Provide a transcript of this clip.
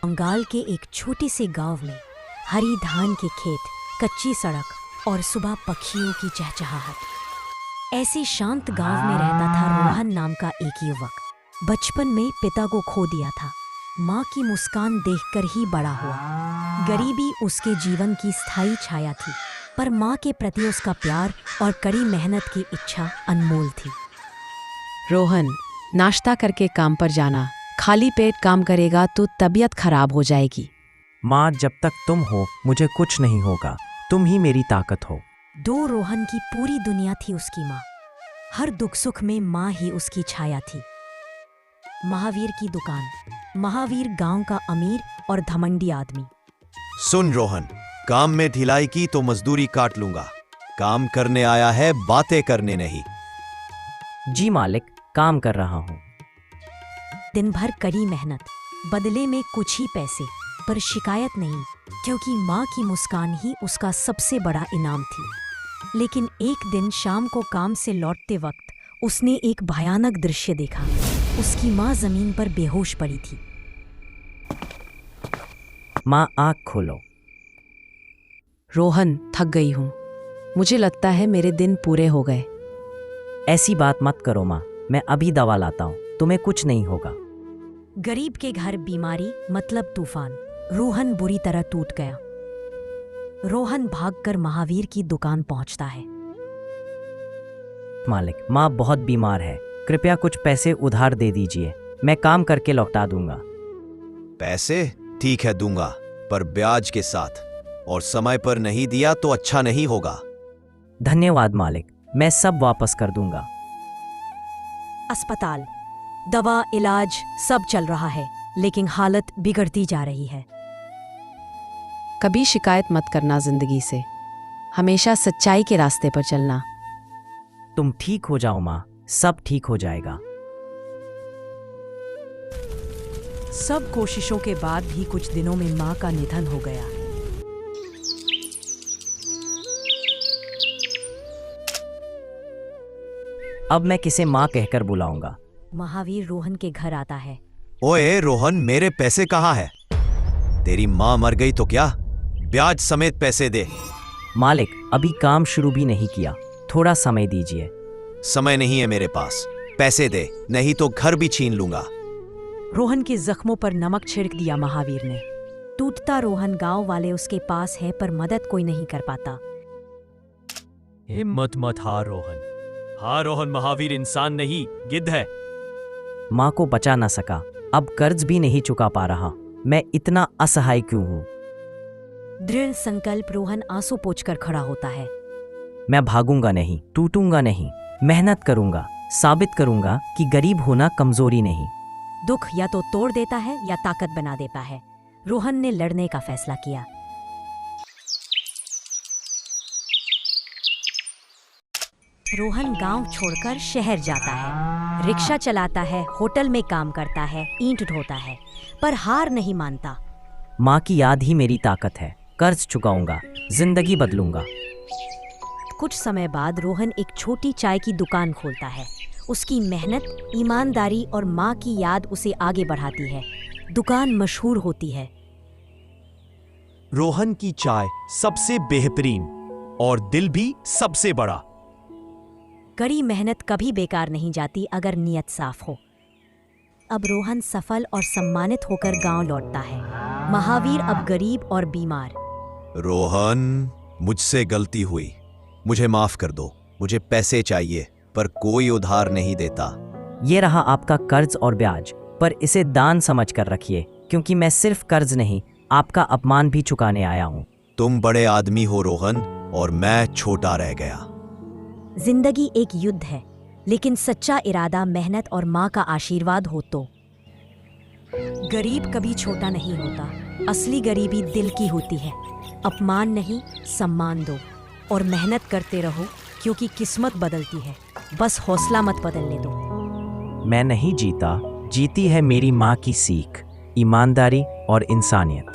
बंगाल के एक छोटे से गांव में हरी धान के खेत, कच्ची सड़क और सुबह पक्षियों की चहचहाहट। ऐसे शांत गांव में रहता था रोहन नाम का एक युवक। बचपन में पिता को खो दिया था। माँ की मुस्कान देखकर ही बड़ा हुआ। गरीबी उसके जीवन की स्थायी छाया थी, पर माँ के प्रति उसका प्यार और कड़ी मेहनत की इच्छा अनमोल थी। रोहन, नाश्ता करके काम पर जाना। खाली पेट काम करेगा तो तबीयत खराब हो जाएगी। माँ, जब तक तुम हो मुझे कुछ नहीं होगा। तुम ही मेरी ताकत हो। दो रोहन की पूरी दुनिया थी उसकी माँ। हर दुख सुख में माँ ही उसकी छाया थी। महावीर की दुकान। महावीर गांव का अमीर और घमंडी आदमी। सुन रोहन, काम में ढिलाई की तो मजदूरी काट लूंगा। काम करने आया है, बातें करने नहीं। जी मालिक, काम कर रहा हूँ। दिन भर कड़ी मेहनत, बदले में कुछ ही पैसे, पर शिकायत नहीं, क्योंकि माँ की मुस्कान ही उसका सबसे बड़ा इनाम थी। लेकिन एक दिन शाम को काम से लौटते वक्त उसने एक भयानक दृश्य देखा। उसकी माँ जमीन पर बेहोश पड़ी थी। माँ, आँख खोलो। रोहन, थक गई हूँ। मुझे लगता है मेरे दिन पूरे हो गए। ऐसी बात मत करो माँ, मैं अभी दवा लाता हूँ, तुम्हें कुछ नहीं होगा। गरीब के घर बीमारी मतलब तूफान। रोहन बुरी तरह टूट गया। रोहन भागकर महावीर की दुकान पहुंचता है। मालिक, माँ बहुत बीमार है, कृपया कुछ पैसे उधार दे दीजिए, मैं काम करके लौटा दूंगा। पैसे ठीक है, दूंगा, पर ब्याज के साथ, और समय पर नहीं दिया तो अच्छा नहीं होगा। धन्यवाद मालिक, मैं सब वापस कर दूंगा। अस्पताल, दवा, इलाज सब चल रहा है, लेकिन हालत बिगड़ती जा रही है। कभी शिकायत मत करना जिंदगी से। हमेशा सच्चाई के रास्ते पर चलना। तुम ठीक हो जाओ माँ, सब ठीक हो जाएगा। सब कोशिशों के बाद भी कुछ दिनों में माँ का निधन हो गया। अब मैं किसे माँ कहकर बुलाऊंगा? महावीर रोहन के घर आता है। ओए रोहन, मेरे पैसे कहाँ है? तेरी माँ मर गई तो क्या? ब्याज समेत पैसे दे। मालिक, अभी काम शुरू भी नहीं किया, थोड़ा समय दीजिए। समय नहीं है मेरे पास, पैसे दे, नहीं तो घर भी छीन लूंगा। रोहन के जख्मों पर नमक छिड़क दिया महावीर ने। टूटता रोहन, गांव वाले उसके पास है, पर मदद कोई नहीं कर पाता। हिम्मत मत हार रोहन। हाँ रोहन, महावीर इंसान नहीं, गिद्ध है। माँ को बचा ना सका, अब कर्ज भी नहीं चुका पा रहा। मैं इतना असहाय क्यों हूँ? दृढ़ संकल्प रोहन आंसू पोंछकर खड़ा होता है। मैं भागूंगा नहीं, टूटूंगा नहीं, मेहनत करूंगा, साबित करूंगा कि गरीब होना कमजोरी नहीं। दुख या तो तोड़ देता है या ताकत बना देता है। रोहन ने लड़ने का फैसला किया। रोहन गांव छोड़कर शहर जाता है। रिक्शा चलाता है, होटल में काम करता है, ईंट ढोता है, पर हार नहीं मानता। माँ की याद ही मेरी ताकत है। कर्ज चुकाऊंगा, जिंदगी बदलूंगा। कुछ समय बाद रोहन एक छोटी चाय की दुकान खोलता है। उसकी मेहनत, ईमानदारी और माँ की याद उसे आगे बढ़ाती है। दुकान मशहूर होती है। रोहन की चाय सबसे बेहतरीन और दिल भी सबसे बड़ा। कड़ी मेहनत कभी बेकार नहीं जाती अगर नियत साफ हो। अब रोहन सफल और सम्मानित होकर गांव लौटता है। महावीर अब गरीब और बीमार। रोहन, मुझसे गलती हुई, मुझे माफ कर दो। मुझे पैसे चाहिए, पर कोई उधार नहीं देता। ये रहा आपका कर्ज और ब्याज, पर इसे दान समझ कर रखिए, क्योंकि मैं सिर्फ कर्ज नहीं, आपका अपमान भी चुकाने आया हूँ। तुम बड़े आदमी हो रोहन, और मैं छोटा रह गया। जिंदगी एक युद्ध है, लेकिन सच्चा इरादा, मेहनत और माँ का आशीर्वाद हो तो। गरीब कभी छोटा नहीं होता। असली गरीबी दिल की होती है। अपमान नहीं, सम्मान दो और मेहनत करते रहो, क्योंकि किस्मत बदलती है, बस हौसला मत बदलने दो। मैं नहीं जीता, जीती है मेरी माँ की सीख, ईमानदारी और इंसानियत।